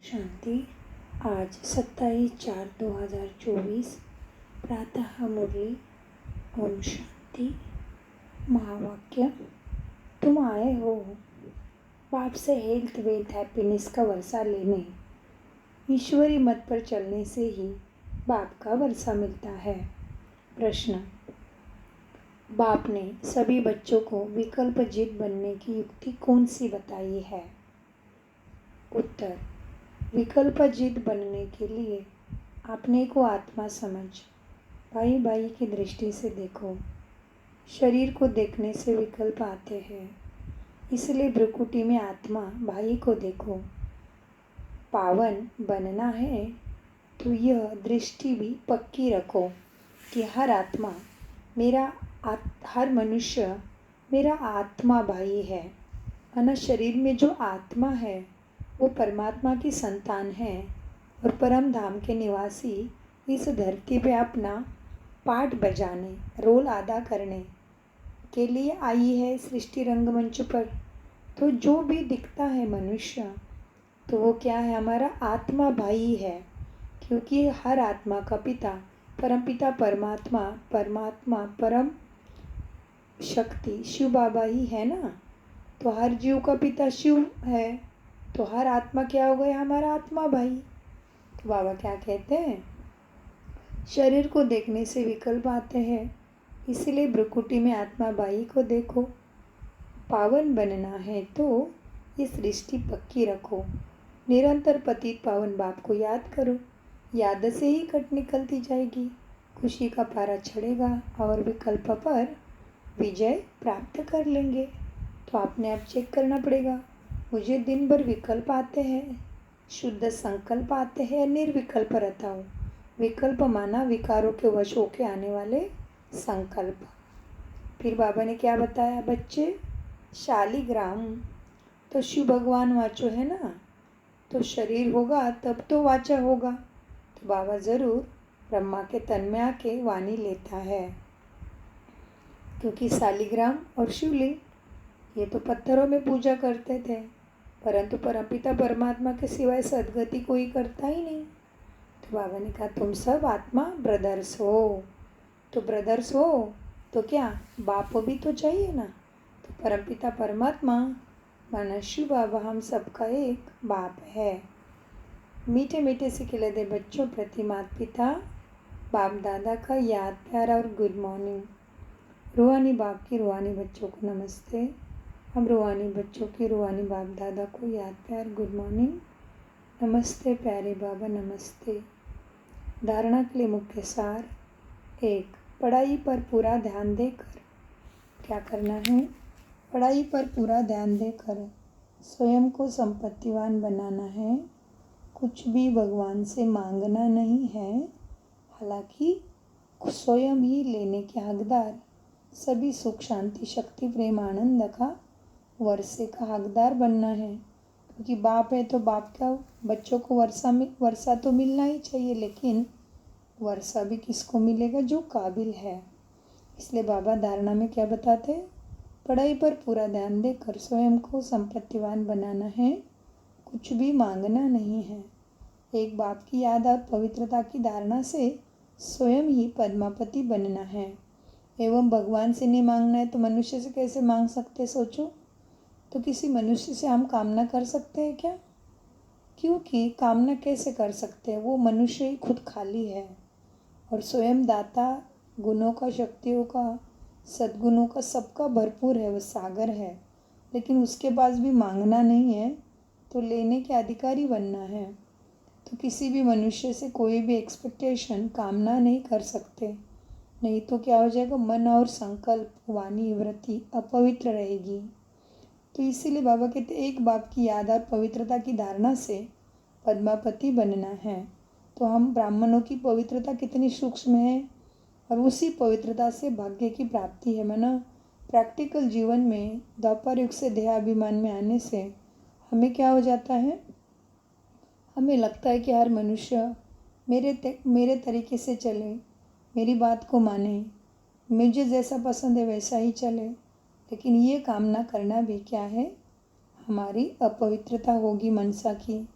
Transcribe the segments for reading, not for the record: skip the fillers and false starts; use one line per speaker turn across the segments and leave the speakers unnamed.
शांति। आज 27/4/2024 प्रातः मुरली। ओम शांति। महावाक्य। तुम आए हो बाप से हेल्थ वेल्थ हैप्पीनेस का वर्षा लेने। ईश्वरी मत पर चलने से ही बाप का वर्षा मिलता है। प्रश्न। बाप ने सभी बच्चों को विकल्प जित बनने की युक्ति कौन सी बताई है? उत्तर। विकल्प जित बनने के लिए अपने को आत्मा समझ भाई भाई की दृष्टि से देखो। शरीर को देखने से विकल्प आते हैं, इसलिए भ्रुकुटी में आत्मा भाई को देखो। पावन बनना है तो यह दृष्टि भी पक्की रखो कि हर आत्मा हर मनुष्य मेरा आत्मा भाई है। अन शरीर में जो आत्मा है वो परमात्मा की संतान है और परम धाम के निवासी इस धरती पे अपना पाठ बजाने, रोल अदा करने के लिए आई है सृष्टि रंगमंच पर। तो जो भी दिखता है मनुष्य, तो वो क्या है? हमारा आत्मा भाई है, क्योंकि हर आत्मा का पिता परमपिता परमात्मा परम शक्ति शिव बाबा ही है ना। तो हर जीव का पिता शिव है, तो हर आत्मा क्या हो गया? हमारा आत्मा भाई। तो बाबा क्या कहते हैं? शरीर को देखने से विकल्प आते हैं, इसीलिए भ्रुकुटी में आत्मा भाई को देखो। पावन बनना है तो ये सृष्टि पक्की रखो। निरंतर पतित पावन बाप को याद करो। याद से ही कट निकलती जाएगी, खुशी का पारा चढ़ेगा और विकल्प पर विजय प्राप्त कर लेंगे। तो आपने आप चेक करना पड़ेगा, मुझे दिन भर विकल्प आते हैं, शुद्ध संकल्प आते हैं, निर्विकल्प रहता हूँ। विकल्प माना विकारों के वश होके आने वाले संकल्प। फिर बाबा ने क्या बताया? बच्चे शालिग्राम तो शिव भगवान वाचो है ना, तो शरीर होगा तब तो वाचा होगा। तो बाबा जरूर ब्रह्मा के तन में आके वाणी लेता है, क्योंकि शालिग्राम और शिवलिंग ये तो पत्थरों में पूजा करते थे, परंतु परमपिता परमात्मा के सिवाय सदगति कोई करता ही नहीं। तो बाबा ने कहा तुम सब आत्मा ब्रदर्स हो। तो ब्रदर्स हो तो क्या बाप भी तो चाहिए ना। तो परमपिता परमात्मा माना शिव बाबा हम सबका एक बाप है। मीठे मीठे से खिले दे बच्चों प्रति माता पिता बाप दादा का याद प्यार और गुड मॉर्निंग। रूहानी बाप की रूहानी बच्चों को नमस्ते। हम रूहानी बच्चों की रूहानी बाप दादा को याद प्यार गुड मॉर्निंग। नमस्ते प्यारे बाबा, नमस्ते। धारणा के लिए मुख्य सार। 1. पढ़ाई पर पूरा ध्यान देकर क्या करना है? पढ़ाई पर पूरा ध्यान देकर स्वयं को संपत्तिवान बनाना है। कुछ भी भगवान से मांगना नहीं है, हालांकि स्वयं ही लेने के हकदार। सभी सुख शांति शक्ति प्रेम आनंद का वर्षे का हकदार बनना है, क्योंकि बाप है तो बाप का बच्चों को वर्षा तो मिलना ही चाहिए, लेकिन वर्षा भी किसको मिलेगा? जो काबिल है। इसलिए बाबा धारणा में क्या बताते हैं? पढ़ाई पर पूरा ध्यान देकर स्वयं को संपत्तिवान बनाना है, कुछ भी मांगना नहीं है। एक बाप की याद और पवित्रता की धारणा से स्वयं ही पद्मापति बनना है। एवं भगवान से नहीं मांगना है तो मनुष्य से कैसे मांग सकते? सोचो तो किसी मनुष्य से हम कामना कर सकते हैं क्या? क्योंकि कामना कैसे कर सकते हैं? वो मनुष्य ही खुद खाली है और स्वयं दाता गुणों का, शक्तियों का, सद्गुणों का, सबका भरपूर है, वो सागर है। लेकिन उसके पास भी मांगना नहीं है तो लेने के अधिकारी बनना है। तो किसी भी मनुष्य से कोई भी एक्सपेक्टेशन, कामना नहीं कर सकते, नहीं तो क्या हो जाएगा? मन और संकल्प, वाणी, वृत्ति अपवित्र रहेगी। तो इसीलिए बाबा कहते एक बाप की याद और पवित्रता की धारणा से पद्मापति बनना है। तो हम ब्राह्मणों की पवित्रता कितनी सूक्ष्म है और उसी पवित्रता से भाग्य की प्राप्ति है। माना प्रैक्टिकल जीवन में द्वापर युग से देहाभिमान में आने से हमें क्या हो जाता है? हमें लगता है कि हर मनुष्य मेरे तरीके से चले, मेरी बात को माने, मुझे जैसा पसंद है वैसा ही चले। लेकिन ये कामना करना भी क्या है? हमारी अपवित्रता होगी मनसा की,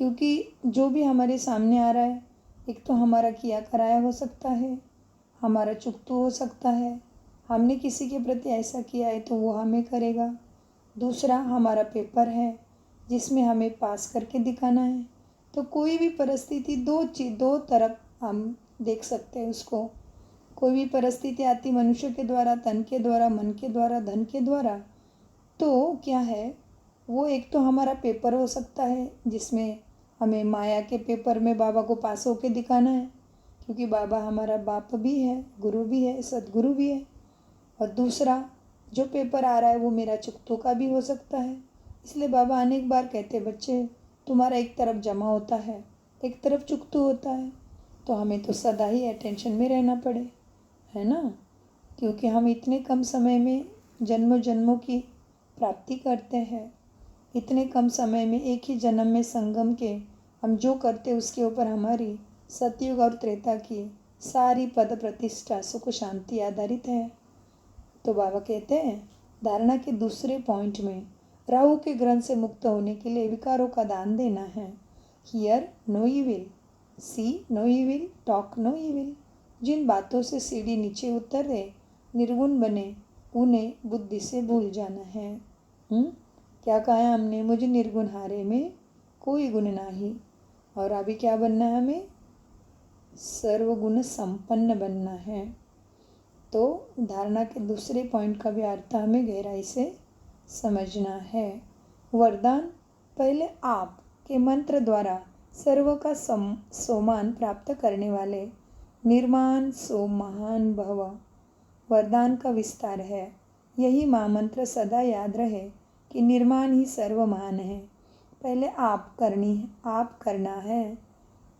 क्योंकि जो भी हमारे सामने आ रहा है, एक तो हमारा किया कराया हो सकता है, हमारा चुकतू हो सकता है, हमने किसी के प्रति ऐसा किया है तो वो हमें करेगा। दूसरा हमारा पेपर है जिसमें हमें पास करके दिखाना है। तो कोई भी परिस्थिति दो तरफ हम देख सकते हैं उसको। कोई भी परिस्थिति आती मनुष्य के द्वारा, तन के द्वारा, मन के द्वारा, धन के द्वारा, तो क्या है, वो एक तो हमारा पेपर हो सकता है जिसमें हमें माया के पेपर में बाबा को पास होके दिखाना है, क्योंकि बाबा हमारा बाप भी है, गुरु भी है, सदगुरु भी है। और दूसरा जो पेपर आ रहा है वो मेरा चुकतों का भी हो सकता है। इसलिए बाबा अनेक बार कहते, बच्चे तुम्हारा एक तरफ जमा होता है, एक तरफ चुकतू होता है, तो हमें तो सदा ही अटेंशन में रहना पड़े, है ना। क्योंकि हम इतने कम समय में जन्मों जन्मों की प्राप्ति करते हैं। इतने कम समय में एक ही जन्म में संगम के हम जो करते उसके ऊपर हमारी सतयुग और त्रेता की सारी पद प्रतिष्ठा सुख शांति आधारित है। तो बाबा कहते हैं धारणा के दूसरे पॉइंट में राहु के ग्रंथ से मुक्त होने के लिए विकारों का दान देना है। Hear no evil, see no evil, talk no evil. जिन बातों से सीढ़ी नीचे उतर रहे, निर्गुण बने, उन्हें बुद्धि से भूल जाना है। क्या कहा है हमने, मुझे निर्गुण हारे में कोई गुण नहीं। और अभी क्या बनना है, हमें सर्वगुण संपन्न बनना है। तो धारणा के दूसरे पॉइंट का भी अर्थ हमें गहराई से समझना है। वरदान, पहले आप के मंत्र द्वारा सर्व का सोमान प्राप्त करने वाले निर्माण सो महान भव वरदान का विस्तार है। यही महामंत्र सदा याद रहे कि निर्माण ही सर्व महान है। पहले आप करना है।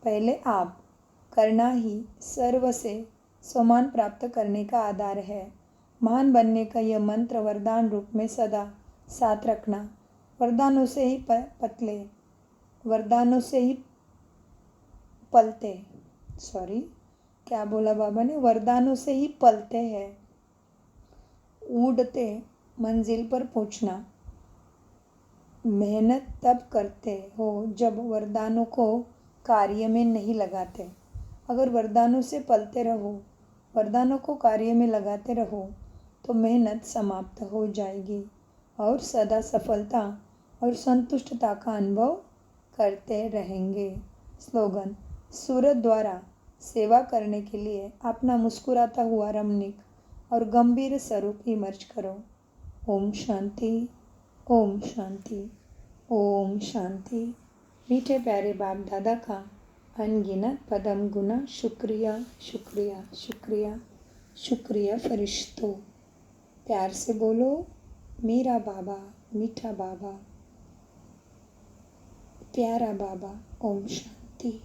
पहले आप करना ही सर्व से सम्मान प्राप्त करने का आधार है। महान बनने का यह मंत्र वरदान रूप में सदा साथ रखना। वरदानों से ही क्या बोला बाबा ने, वरदानों से ही पलते हैं, उड़ते मंजिल पर पहुंचना। मेहनत तब करते हो जब वरदानों को कार्य में नहीं लगाते। अगर वरदानों से पलते रहो, वरदानों को कार्य में लगाते रहो, तो मेहनत समाप्त हो जाएगी और सदा सफलता और संतुष्टता का अनुभव करते रहेंगे। स्लोगन, सूरत द्वारा सेवा करने के लिए अपना मुस्कुराता हुआ रमणीक और गंभीर स्वरूप इमर्ज करो। ओम शांति, ओम शांति, ओम शांति। मीठे प्यारे बाप दादा का अनगिनत पदम गुना शुक्रिया शुक्रिया शुक्रिया शुक्रिया फरिश्तों। प्यार से बोलो, मेरा बाबा, मीठा बाबा, प्यारा बाबा। ओम शांति।